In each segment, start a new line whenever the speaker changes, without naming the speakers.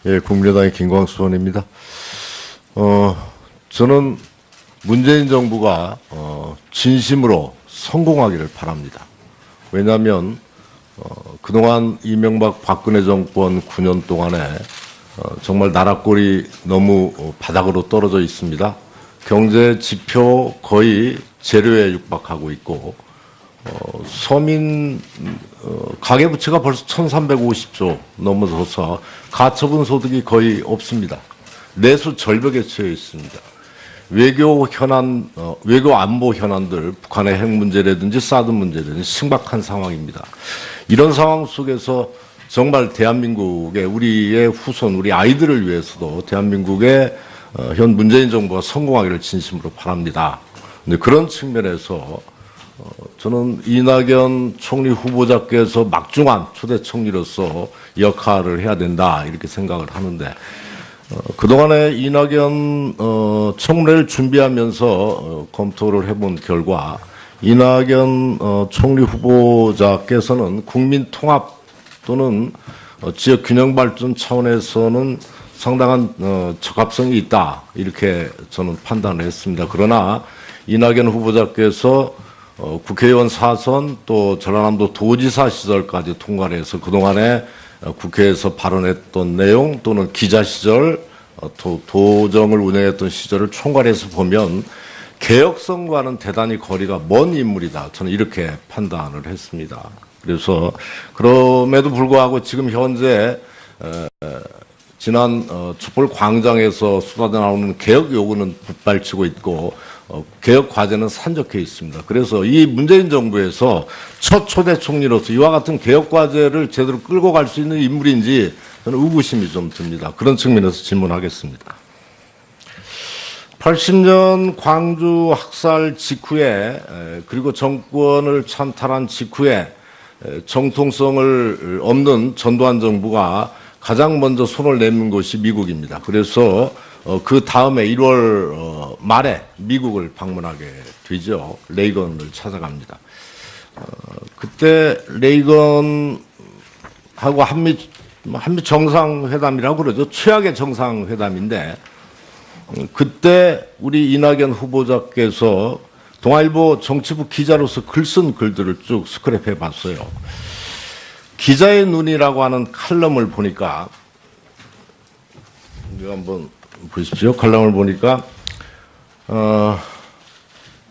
예, 국민의당의 김광수 의원입니다. 저는 문재인 정부가 진심으로 성공하기를 바랍니다. 왜냐하면 그동안 이명박 박근혜 정권 9년 동안에 정말 나라꼴이 너무 바닥으로 떨어져 있습니다. 경제 지표 거의 제로에 육박하고 있고 서민 가계부채가 벌써 1,350조 넘어서서 가처분 소득이 거의 없습니다. 내수 절벽에 처해 있습니다. 외교 안보 현안들, 북한의 핵 문제라든지 사드 문제라든지 심각한 상황입니다. 이런 상황 속에서 정말 대한민국의 우리의 후손, 우리 아이들을 위해서도 대한민국의 현 문재인 정부가 성공하기를 진심으로 바랍니다. 근데 그런 측면에서 저는 이낙연 총리 후보자께서 막중한 초대 총리로서 역할을 해야 된다 이렇게 생각을 하는데 그동안에 이낙연 청문회를 준비하면서 검토를 해본 결과 이낙연 총리 후보자께서는 국민 통합 또는 지역 균형 발전 차원에서는 상당한 적합성이 있다 이렇게 저는 판단을 했습니다. 그러나 이낙연 후보자께서 국회의원 4선 또 전라남도 도지사 시절까지 통과를 해서 그동안에 국회에서 발언했던 내용 또는 기자 시절 도정을 운영했던 시절을 총괄해서 보면 개혁성과는 대단히 거리가 먼 인물이다. 저는 이렇게 판단을 했습니다. 그래서 그럼에도 불구하고 지금 현재 지난 촛불 광장에서 쏟아져 나오는 개혁 요구는 빗발치고 있고 개혁 과제는 산적해 있습니다. 그래서 이 문재인 정부에서 첫 초대 총리로서 이와 같은 개혁 과제를 제대로 끌고 갈 수 있는 인물인지 저는 의구심이 좀 듭니다. 그런 측면에서 질문하겠습니다. 80년 광주 학살 직후에 그리고 정권을 찬탈한 직후에 정통성을 없는 전두환 정부가 가장 먼저 손을 내민 곳이 미국입니다. 그래서 그 다음에 1월 말에 미국을 방문하게 되죠. 레이건을 찾아갑니다. 그때 레이건하고 한미 정상회담이라고 그러죠. 최악의 정상회담인데 그때 우리 이낙연 후보자께서 동아일보 정치부 기자로서 글 쓴 글들을 쭉 스크랩해 봤어요. 기자의 눈이라고 하는 칼럼을 보니까 이거 한번 보십시오. 칼럼을 보니까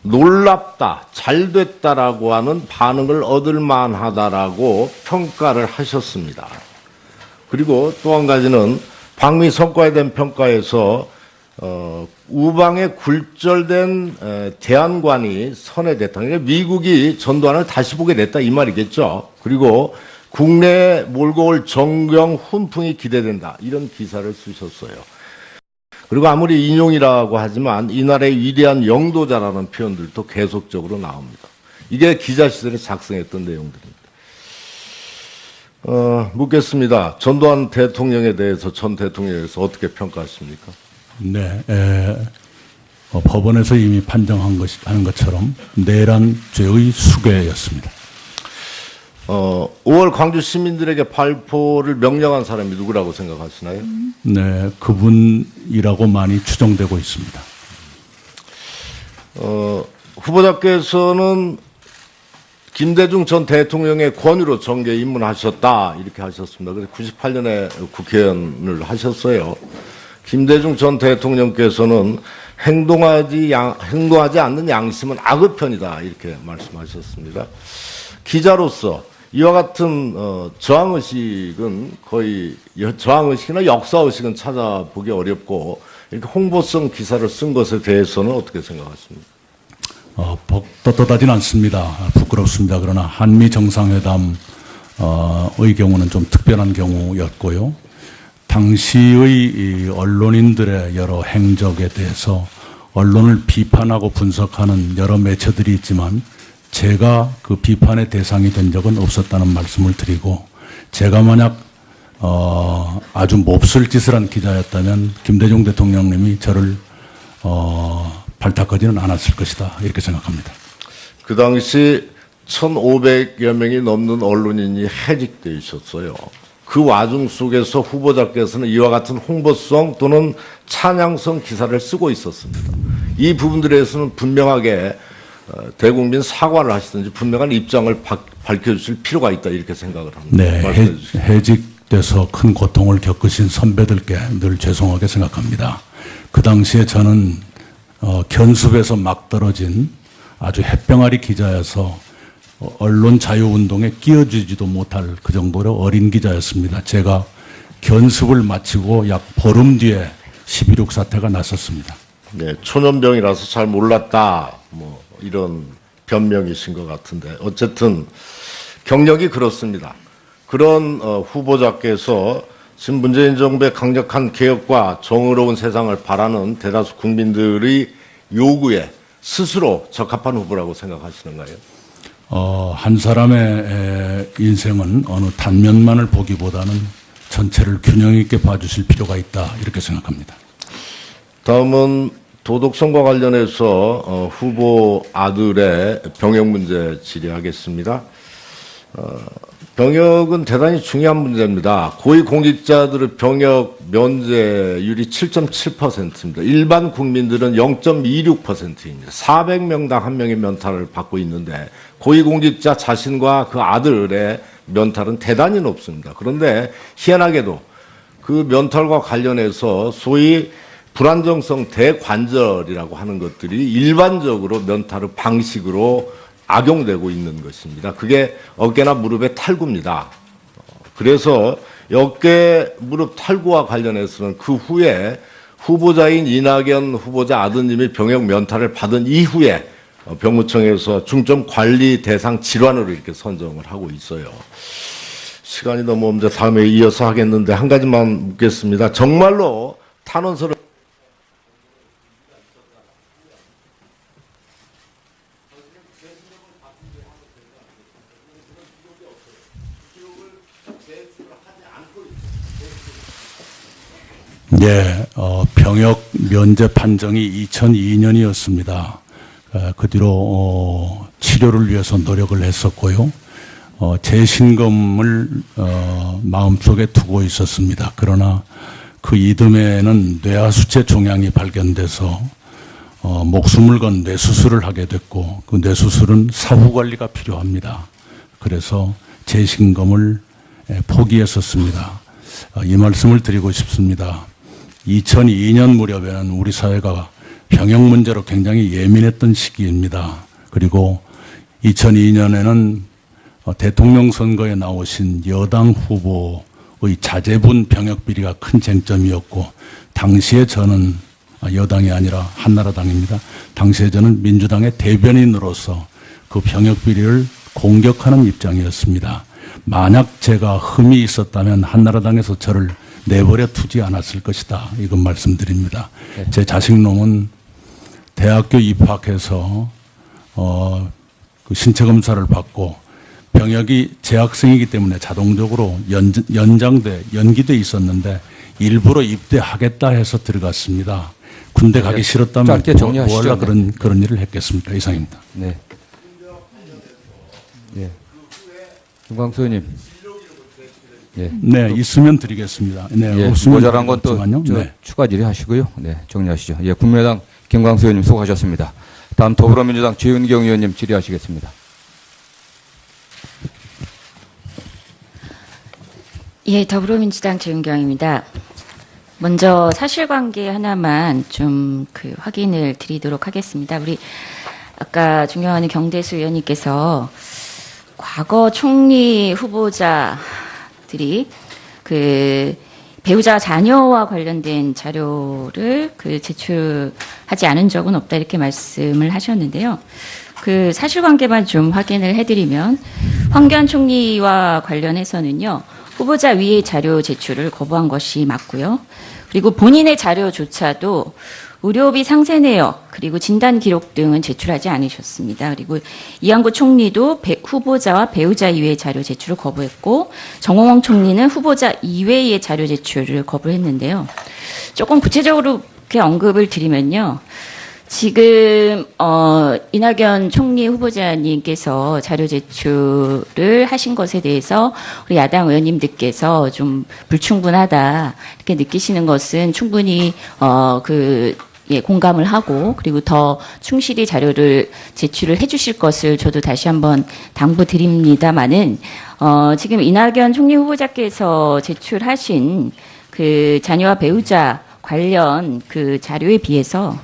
놀랍다, 잘됐다라고 하는 반응을 얻을 만하다라고 평가를 하셨습니다. 그리고 또 한 가지는 방미 성과에 대한 평가에서 우방의 굴절된 대안관이 선회됐다. 그러니까 미국이 전두환을 다시 보게 됐다 이 말이겠죠. 그리고 국내에 몰고 올 정경 훈풍이 기대된다. 이런 기사를 쓰셨어요. 그리고 아무리 인용이라고 하지만 이날의 위대한 영도자라는 표현들도 계속적으로 나옵니다. 이게 기자 시절에 작성했던 내용들입니다. 묻겠습니다. 전두환 대통령에 대해서 전 대통령에 대해서 어떻게 평가하십니까?
네, 법원에서 이미 판정한 하는 것처럼 내란 죄의 수괴였습니다.
5월 광주 시민들에게 발포를 명령한 사람이 누구라고 생각하시나요?
네, 그분이라고 많이 추정되고 있습니다.
후보자께서는 김대중 전 대통령의 권유로 정계에 입문하셨다 이렇게 하셨습니다. 그래서 98년에 국회의원을 하셨어요. 김대중 전 대통령께서는 행동하지 않는 양심은 악의 편이다 이렇게 말씀하셨습니다. 기자로서 이와 같은 저항의식은 거의 저항의식이나 역사의식은 찾아보기 어렵고 이렇게 홍보성 기사를 쓴 것에 대해서는 어떻게 생각하십니까?
떳떳하진 않습니다. 부끄럽습니다. 그러나 한미 정상회담의 경우는 좀 특별한 경우였고요. 당시의 언론인들의 여러 행적에 대해서 언론을 비판하고 분석하는 여러 매체들이 있지만 제가 그 비판의 대상이 된 적은 없었다는 말씀을 드리고 제가 만약 아주 몹쓸 짓을 한 기자였다면 김대중 대통령님이 저를 발탁하지는 않았을 것이다 이렇게 생각합니다.
그 당시 1,500여 명이 넘는 언론인이 해직되어 있었어요. 그 와중 속에서 후보자께서는 이와 같은 홍보성 또는 찬양성 기사를 쓰고 있었습니다. 이 부분들에 대해서는 분명하게 대국민 사과를 하시든지 분명한 입장을 밝혀주실 필요가 있다 이렇게 생각을 합니다.
네,
말씀해 주시죠.
해직돼서 큰 고통을 겪으신 선배들께 늘 죄송하게 생각합니다. 그 당시에 저는 견습에서 막 떨어진 아주 햇병아리 기자여서 언론 자유운동에 끼어주지도 못할 그 정도로 어린 기자였습니다. 제가 견습을 마치고 약 보름 뒤에 11.6 사태가 났었습니다.
네, 초년병이라서 잘 몰랐다 뭐 이런 변명이신 것 같은데 어쨌든 경력이 그렇습니다. 그런 후보자께서 지금 문재인 정부의 강력한 개혁과 정의로운 세상을 바라는 대다수 국민들의 요구에 스스로 적합한 후보라고 생각하시는가요?
한 사람의 인생은 어느 단면만을 보기보다는 전체를 균형 있게 봐주실 필요가 있다 이렇게 생각합니다.
다음은 도덕성과 관련해서 후보 아들의 병역 문제 질의하겠습니다. 병역은 대단히 중요한 문제입니다. 고위공직자들의 병역 면제율이 7.7%입니다. 일반 국민들은 0.26%입니다. 400명당 1명의 면탈을 받고 있는데 고위공직자 자신과 그 아들의 면탈은 대단히 높습니다. 그런데 희한하게도 그 면탈과 관련해서 소위 불안정성 대관절이라고 하는 것들이 일반적으로 면탈의 방식으로 악용되고 있는 것입니다. 그게 어깨나 무릎의 탈구입니다. 그래서 어깨, 무릎 탈구와 관련해서는 그 후에 후보자인 이낙연 후보자 아드님이 병역 면탈을 받은 이후에 병무청에서 중점 관리 대상 질환으로 이렇게 선정을 하고 있어요. 시간이 너무 없는데 다음에 이어서 하겠는데 한 가지만 묻겠습니다. 정말로 탄원서를
예, 병역 면제 판정이 2002년이었습니다. 그 뒤로 치료를 위해서 노력을 했었고요. 재신검을 마음속에 두고 있었습니다. 그러나 그 이듬해에는 뇌하수체 종양이 발견돼서 목숨을 건 뇌수술을 하게 됐고 그 뇌수술은 사후관리가 필요합니다. 그래서 재신검을 포기했었습니다. 이 말씀을 드리고 싶습니다. 2002년 무렵에는 우리 사회가 병역 문제로 굉장히 예민했던 시기입니다. 그리고 2002년에는 대통령 선거에 나오신 여당 후보의 자제분 병역 비리가 큰 쟁점이었고 당시에 저는 여당이 아니라 한나라당입니다. 당시에 저는 민주당의 대변인으로서 그 병역 비리를 공격하는 입장이었습니다. 만약 제가 흠이 있었다면 한나라당에서 저를 내버려 두지 않았을 것이다. 이건 말씀드립니다.
네.
제 자식놈은 대학교 입학해서 그 신체 검사를 받고 병역이 재학생이기 때문에 자동적으로 연기돼 있었는데 일부러 입대하겠다 해서 들어갔습니다. 군대 가기 싫었다면
짧게 정리하시죠.
뭐 하려 그런 일을 했겠습니까? 이상입니다.
네. 예. 김광수 의원님. 예.
네, 있으면 드리겠습니다. 네,
예.
없으면
모자란 건 또
드리겠지만요. 네.
추가 질의하시고요. 네, 정리하시죠. 예, 국민의당 김광수 의원님 수고하셨습니다. 다음 더불어민주당 최윤경 의원님 질의하시겠습니다.
예, 더불어민주당 최윤경입니다. 먼저 사실관계 하나만 좀 확인을 드리도록 하겠습니다. 우리 아까 존경하는 경대수 의원님께서 과거 총리 후보자들이 배우자 자녀와 관련된 자료를 제출하지 않은 적은 없다 이렇게 말씀을 하셨는데요. 그 사실관계만 좀 확인을 해드리면 황교안 총리와 관련해서는요. 후보자 위의 자료 제출을 거부한 것이 맞고요. 그리고 본인의 자료조차도 의료비 상세 내역 그리고 진단 기록 등은 제출하지 않으셨습니다. 그리고 이한구 총리도 후보자와 배우자 이외의 자료 제출을 거부했고 정홍원 총리는 후보자 이외의 자료 제출을 거부했는데요. 조금 구체적으로 이렇게 언급을 드리면요. 지금 이낙연 총리 후보자님께서 자료 제출을 하신 것에 대해서 우리 야당 의원님들께서 좀 불충분하다 이렇게 느끼시는 것은 충분히 공감을 하고 그리고 더 충실히 자료를 제출을 해주실 것을 저도 다시 한번 당부드립니다마는 지금 이낙연 총리 후보자께서 제출하신 그 자녀와 배우자 관련 그 자료에 비해서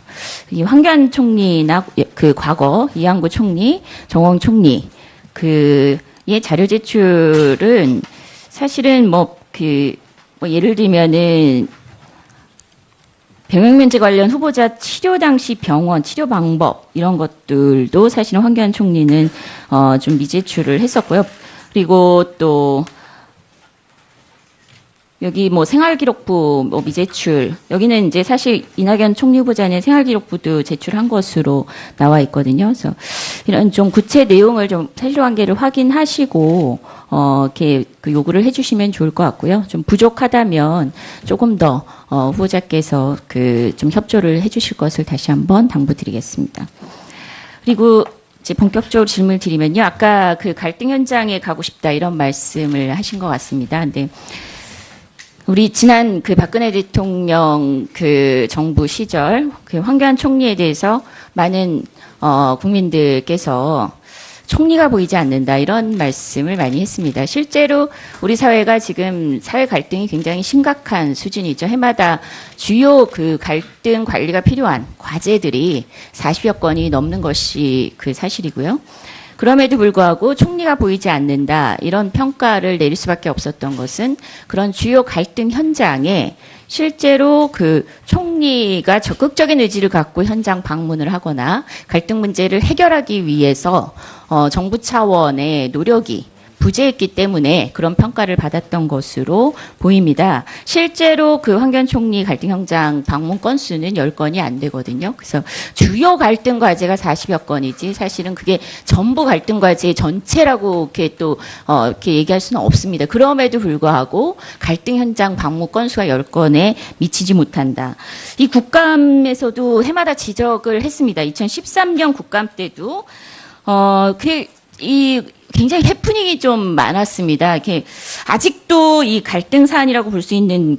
이 황교안 총리나 그 과거 이한구 총리, 정홍 총리 그의 자료 제출은 사실은 예를 들면은 병역면제 관련 후보자 치료 당시 병원, 치료 방법 이런 것들도 사실은 황교안 총리는 좀 미제출을 했었고요. 그리고 또 여기 생활기록부 미제출 여기는 이제 사실 이낙연 총리 후보자는 생활기록부도 제출한 것으로 나와 있거든요. 그래서 이런 좀 구체 내용을 좀 사실관계를 확인하시고 이렇게 그 요구를 해주시면 좋을 것 같고요. 좀 부족하다면 조금 더 후보자께서 좀 협조를 해주실 것을 다시 한번 당부드리겠습니다. 그리고 이제 본격적으로 질문을 드리면요, 아까 그 갈등 현장에 가고 싶다 이런 말씀을 하신 것 같습니다. 근데 우리 지난 그 박근혜 대통령 그 정부 시절 그 황교안 총리에 대해서 많은 국민들께서 총리가 보이지 않는다 이런 말씀을 많이 했습니다. 실제로 우리 사회가 지금 사회 갈등이 굉장히 심각한 수준이죠. 해마다 주요 그 갈등 관리가 필요한 과제들이 40여 건이 넘는 것이 그 사실이고요. 그럼에도 불구하고 총리가 보이지 않는다 이런 평가를 내릴 수밖에 없었던 것은 그런 주요 갈등 현장에 실제로 그 총리가 적극적인 의지를 갖고 현장 방문을 하거나 갈등 문제를 해결하기 위해서 정부 차원의 노력이 부재했기 때문에 그런 평가를 받았던 것으로 보입니다. 실제로 그 황교안 총리 갈등 현장 방문 건수는 10건이 안 되거든요. 그래서 주요 갈등 과제가 40여 건이지 사실은 그게 전부 갈등 과제 전체라고 이렇게 또 이렇게 얘기할 수는 없습니다. 그럼에도 불구하고 갈등 현장 방문 건수가 10건에 미치지 못한다. 이 국감에서도 해마다 지적을 했습니다. 2013년 국감 때도 굉장히 해프닝이 좀 많았습니다. 이렇게 아직도 이 갈등 사안이라고 볼 수 있는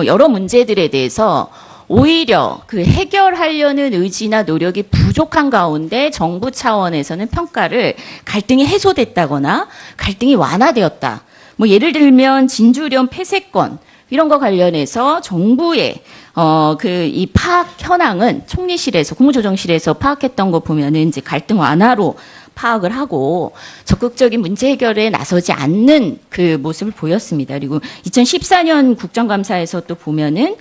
여러 문제들에 대해서 오히려 그 해결하려는 의지나 노력이 부족한 가운데 정부 차원에서는 평가를 갈등이 해소됐다거나 갈등이 완화되었다. 예를 들면 진주령 폐쇄권 이런 거 관련해서 정부의 이 파악 현황은 총리실에서 국무조정실에서 파악했던 거 보면은 이제 갈등 완화로 파악을 하고 적극적인 문제 해결에 나서지 않는 그 모습을 보였습니다. 그리고 2014년 국정감사에서 또 보면은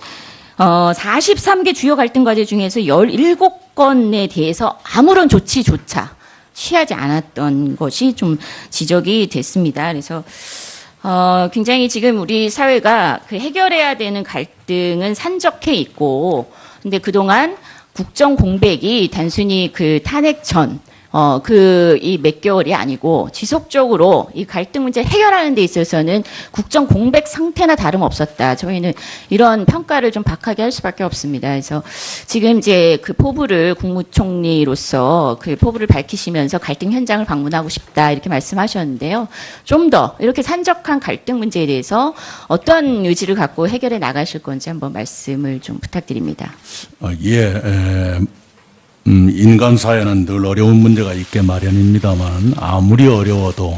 43개 주요 갈등 과제 중에서 17건에 대해서 아무런 조치조차 취하지 않았던 것이 좀 지적이 됐습니다. 그래서 굉장히 지금 우리 사회가 그 해결해야 되는 갈등은 산적해 있고, 근데 그동안 국정 공백이 단순히 그 탄핵 전 이 몇 개월이 아니고 지속적으로 이 갈등 문제 해결하는 데 있어서는 국정 공백 상태나 다름없었다. 저희는 이런 평가를 좀 박하게 할 수밖에 없습니다. 그래서 지금 이제 그 포부를 국무총리로서 그 포부를 밝히시면서 갈등 현장을 방문하고 싶다 이렇게 말씀하셨는데요. 좀 더 이렇게 산적한 갈등 문제에 대해서 어떤 의지를 갖고 해결해 나가실 건지 한번 말씀을 좀 부탁드립니다.
인간 사회는 늘 어려운 문제가 있게 마련입니다만 아무리 어려워도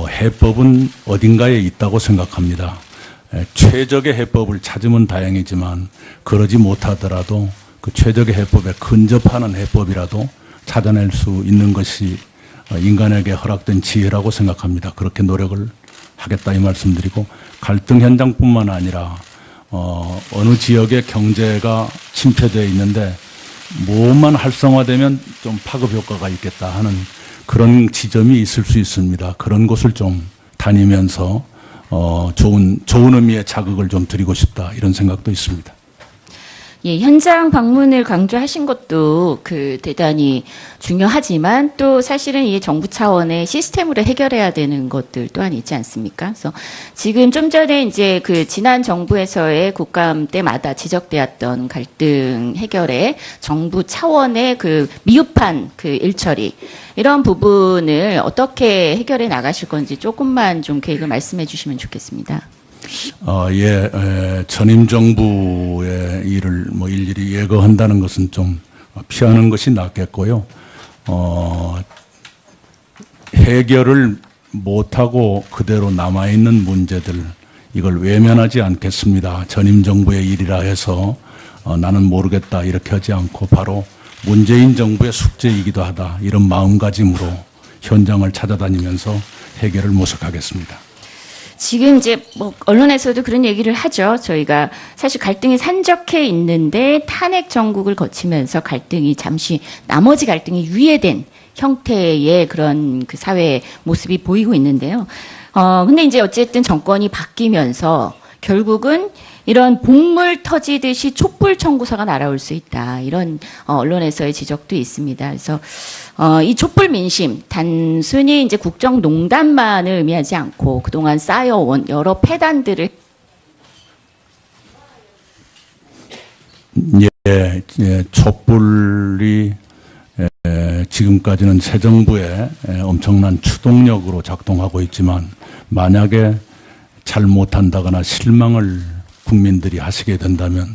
해법은 어딘가에 있다고 생각합니다. 최적의 해법을 찾으면 다행이지만 그러지 못하더라도 그 최적의 해법에 근접하는 해법이라도 찾아낼 수 있는 것이 인간에게 허락된 지혜라고 생각합니다. 그렇게 노력을 하겠다 이 말씀드리고, 갈등 현장뿐만 아니라 어느 지역의 경제가 침체되어 있는데 뭐만 활성화되면 좀 파급 효과가 있겠다 하는 그런 지점이 있을 수 있습니다. 그런 곳을 좀 다니면서 좋은 의미의 자극을 좀 드리고 싶다 이런 생각도 있습니다.
예, 현장 방문을 강조하신 것도 대단히 중요하지만 또 사실은 이 정부 차원의 시스템으로 해결해야 되는 것들 또한 있지 않습니까? 그래서 지금 좀 전에 이제 지난 정부에서의 국감 때마다 지적되었던 갈등 해결에 정부 차원의 미흡한 일처리 이런 부분을 어떻게 해결해 나가실 건지 조금만 좀 계획을 말씀해 주시면 좋겠습니다.
전임 정부의 일을 일일이 예거한다는 것은 좀 피하는 것이 낫겠고요. 해결을 못하고 그대로 남아있는 문제들, 이걸 외면하지 않겠습니다. 전임 정부의 일이라 해서 나는 모르겠다 이렇게 하지 않고 바로 문재인 정부의 숙제이기도 하다, 이런 마음가짐으로 현장을 찾아다니면서 해결을 모색하겠습니다.
지금 이제 언론에서도 그런 얘기를 하죠. 저희가 사실 갈등이 산적해 있는데 탄핵 정국을 거치면서 갈등이 잠시 나머지 갈등이 유예된 형태의 그런 사회 모습이 보이고 있는데요. 근데 이제 어쨌든 정권이 바뀌면서 결국은 이런 복물 터지듯이 촛불 청구서가 날아올 수 있다. 이런 언론에서의 지적도 있습니다. 그래서 이 촛불 민심 단순히 이제 국정농단만을 의미하지 않고 그동안 쌓여온 여러 폐단들을
촛불이 지금까지는 새 정부의 엄청난 추동력으로 작동하고 있지만 만약에 잘못한다거나 실망을 국민들이 하시게 된다면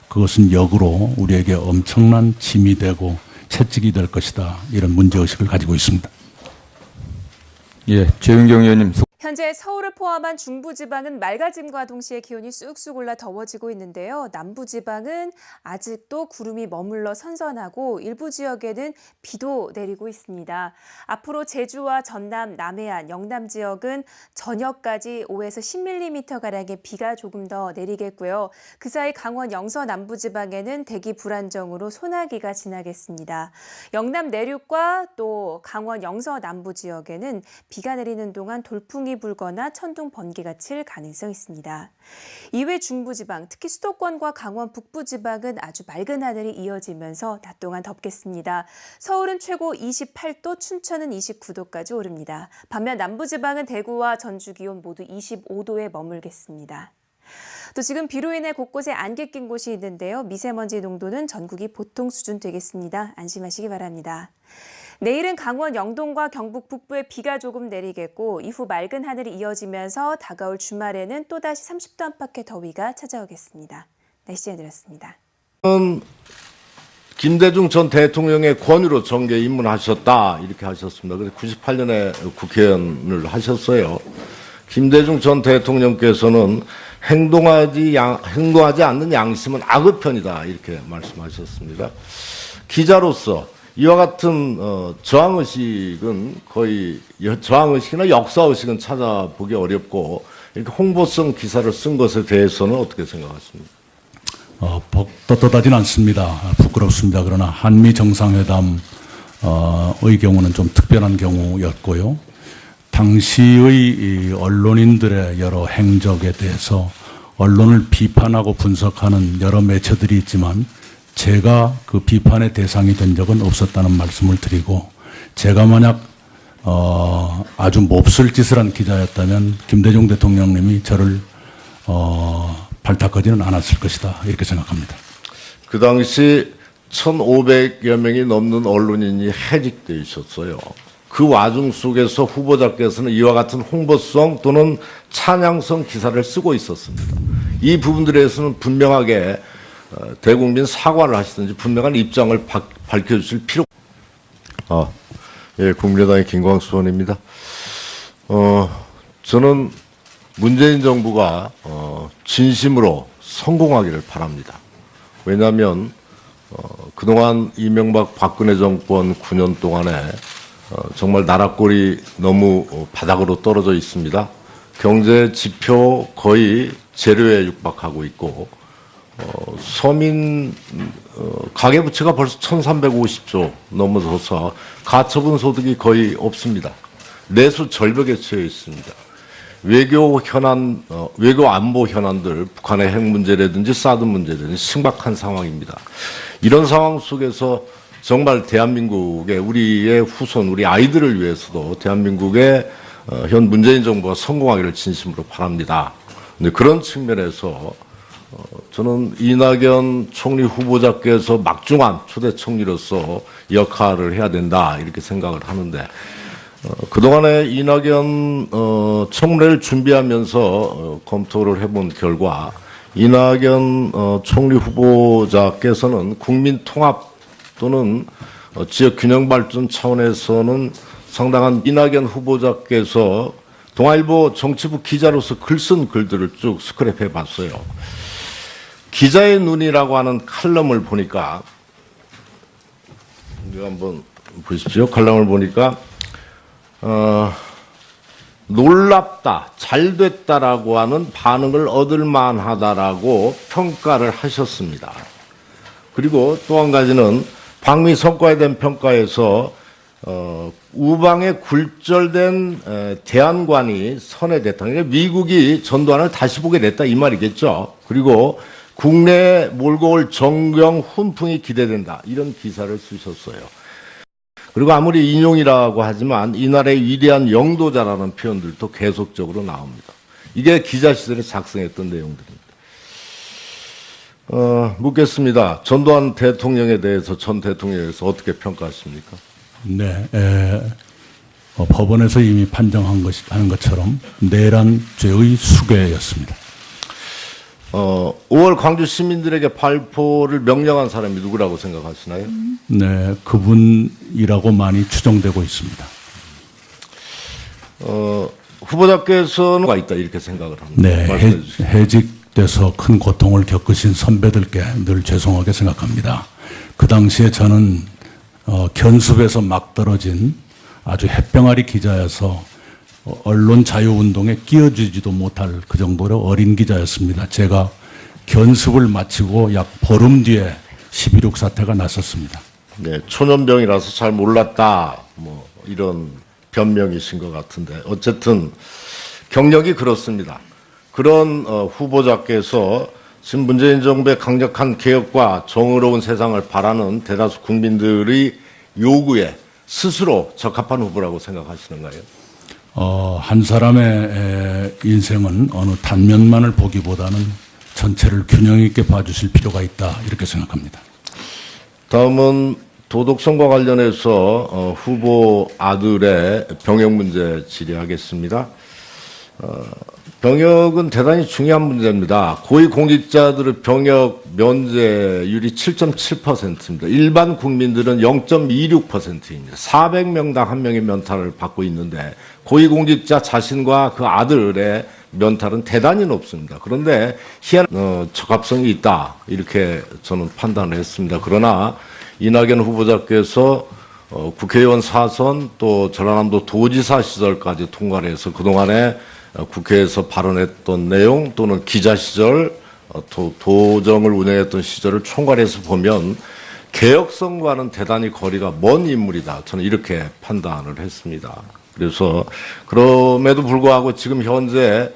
그것은 역으로 우리에게 엄청난 짐이 되고 채찍이 될 것이다. 이런 문제의식을 가지고 있습니다.
예, 최윤경 의원님.
현재 서울을 포함한 중부지방은 맑아짐과 동시에 기온이 쑥쑥 올라 더워지고 있는데요. 남부지방은 아직도 구름이 머물러 선선하고 일부 지역에는 비도 내리고 있습니다. 앞으로 제주와 전남, 남해안, 영남 지역은 저녁까지 5에서 10mm가량의 비가 조금 더 내리겠고요. 그 사이 강원 영서 남부지방에는 대기 불안정으로 소나기가 지나겠습니다. 영남 내륙과 또 강원 영서 남부 지역에는 비가 내리는 동안 돌풍이 불거나 천둥 번개가 칠 가능성이 있습니다. 이외 중부지방, 특히 수도권과 강원 북부지방은 아주 맑은 하늘이 이어지면서 낮 동안 덥겠습니다. 서울은 최고 28도, 춘천은 29도까지 오릅니다. 반면 남부지방은 대구와 전주 기온 모두 25도에 머물겠습니다. 또 지금 비로 인해 곳곳에 안개 낀 곳이 있는데요. 미세먼지 농도는 전국이 보통 수준 되겠습니다. 안심하시기 바랍니다. 내일은 강원 영동과 경북 북부에 비가 조금 내리겠고 이후 맑은 하늘이 이어지면서 다가올 주말에는 또다시 30도 안팎의 더위가 찾아오겠습니다. 날씨 전해드렸습니다.
김대중 전 대통령의 권유로 정계에 입문하셨다 이렇게 하셨습니다. 그래서 98년에 국회의원을 하셨어요. 김대중 전 대통령께서는 행동하지 않는 양심은 악의 편이다 이렇게 말씀하셨습니다. 기자로서 이와 같은 저항의식은 거의 저항의식이나 역사의식은 찾아보기 어렵고 이렇게 홍보성 기사를 쓴 것에 대해서는 어떻게 생각하십니까?
떳떳하진 않습니다. 부끄럽습니다. 그러나 한미 정상회담의 경우는 좀 특별한 경우였고요. 당시의 언론인들의 여러 행적에 대해서 언론을 비판하고 분석하는 여러 매체들이 있지만 제가 그 비판의 대상이 된 적은 없었다는 말씀을 드리고 제가 만약 아주 몹쓸 짓을 한 기자였다면 김대중 대통령님이 저를 발탁하지는 않았을 것이다 이렇게 생각합니다.
그 당시 1,500여 명이 넘는 언론인이 해직되어 있었어요. 그 와중 속에서 후보자께서는 이와 같은 홍보성 또는 찬양성 기사를 쓰고 있었습니다. 이 부분들에 대해서는 분명하게 대국민 사과를 하시든지 분명한 입장을 밝혀주실 필요가. 예, 국민의당의 김광수 의원입니다. 저는 문재인 정부가 진심으로 성공하기를 바랍니다. 왜냐하면 그동안 이명박 박근혜 정권 9년 동안에 정말 나라꼴이 너무 바닥으로 떨어져 있습니다. 경제 지표 거의 제로에 육박하고 있고 서민 가계부채가 벌써 1,350조 넘어서서 가처분 소득이 거의 없습니다. 내수 절벽에 처해 있습니다. 외교 현안, 외교 안보 현안들, 북한의 핵 문제라든지 사드 문제라든지 심각한 상황입니다. 이런 상황 속에서 정말 대한민국의 우리의 후손, 우리 아이들을 위해서도 대한민국의 현 문재인 정부가 성공하기를 진심으로 바랍니다. 근데 그런 측면에서 저는 이낙연 총리 후보자께서 막중한 초대 총리로서 역할을 해야 된다 이렇게 생각을 하는데 그동안에 이낙연 청문회를 준비하면서 검토를 해본 결과 이낙연 총리 후보자께서는 국민 통합 또는 지역 균형 발전 차원에서는 상당한 이낙연 후보자께서 동아일보 정치부 기자로서 글 쓴 글들을 쭉 스크랩해 봤어요. 기자의 눈이라고 하는 칼럼을 보니까 이거 한번 보십시오. 칼럼을 보니까 놀랍다, 잘됐다라고 하는 반응을 얻을 만하다라고 평가를 하셨습니다. 그리고 또 한 가지는 방미 성과에 대한 평가에서 우방의 굴절된 대안관이 선회됐다. 그러니까 미국이 전두환을 다시 보게 됐다 이 말이겠죠. 그리고 국내에 몰고 올 정경 훈풍이 기대된다. 이런 기사를 쓰셨어요. 그리고 아무리 인용이라고 하지만 이날의 위대한 영도자라는 표현들도 계속적으로 나옵니다. 이게 기자 시절에 작성했던 내용들입니다. 묻겠습니다. 전두환 대통령에 대해서 전 대통령에 대해서 어떻게 평가하십니까?
네, 법원에서 이미 판정한 하는 것처럼 내란 죄의 수괴였습니다.
5월 광주 시민들에게 발포를 명령한 사람이 누구라고 생각하시나요?
네, 그분이라고 많이 추정되고 있습니다.
후보자께서는 가 있다 이렇게 생각을 합니다.
네,
말씀해 주시죠.
해직돼서 큰 고통을 겪으신 선배들께 늘 죄송하게 생각합니다. 그 당시에 저는 견습에서 막 떨어진 아주 햇병아리 기자여서 언론 자유운동에 끼어주지도 못할 그 정도로 어린 기자였습니다. 제가 견습을 마치고 약 보름 뒤에 12.6 사태가 났었습니다.
네, 초년병이라서 잘 몰랐다 뭐 이런 변명이신 것 같은데 어쨌든 경력이 그렇습니다. 그런 후보자께서 지금 문재인 정부의 강력한 개혁과 정의로운 세상을 바라는 대다수 국민들의 요구에 스스로 적합한 후보라고 생각하시는가요?
한 사람의 인생은 어느 단면만을 보기보다는 전체를 균형 있게 봐주실 필요가 있다 이렇게 생각합니다.
다음은 도덕성과 관련해서 후보 아들의 병역 문제 질의하겠습니다. 병역은 대단히 중요한 문제입니다. 고위공직자들의 병역 면제율이 7.7%입니다. 일반 국민들은 0.26%입니다. 400명당 1명의 면탈을 받고 있는데 고위공직자 자신과 그 아들의 면탈은 대단히 높습니다. 그런데 적합성이 있다 이렇게 저는 판단을 했습니다. 그러나 이낙연 후보자께서 국회의원 4선 또 전라남도 도지사 시절까지 통과를 해서 그동안에 국회에서 발언했던 내용 또는 기자 시절 도정을 운영했던 시절을 총괄해서 보면 개혁성과는 대단히 거리가 먼 인물이다. 저는 이렇게 판단을 했습니다. 그래서 그럼에도 불구하고 지금 현재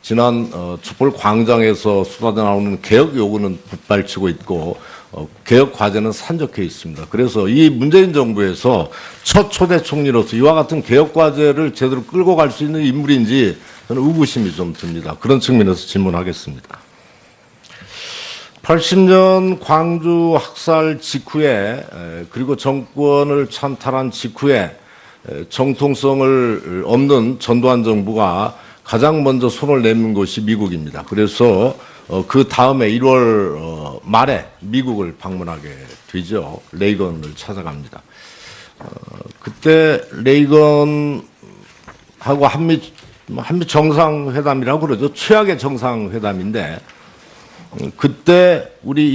지난 촛불 광장에서 쏟아져 나오는 개혁 요구는 빗발치고 있고 개혁 과제는 산적해 있습니다. 그래서 이 문재인 정부에서 첫 초대 총리로서 이와 같은 개혁 과제를 제대로 끌고 갈 수 있는 인물인지 저는 의구심이 좀 듭니다. 그런 측면에서 질문하겠습니다. 80년 광주 학살 직후에 그리고 정권을 찬탈한 직후에 정통성을 없는 전두환 정부가 가장 먼저 손을 내민 곳이 미국입니다. 그래서 그 다음에 1월 말에 미국을 방문하게 되죠. 레이건을 찾아갑니다. 그때 레이건하고 한미 정상회담이라고 그러죠. 최악의 정상회담인데 그때 우리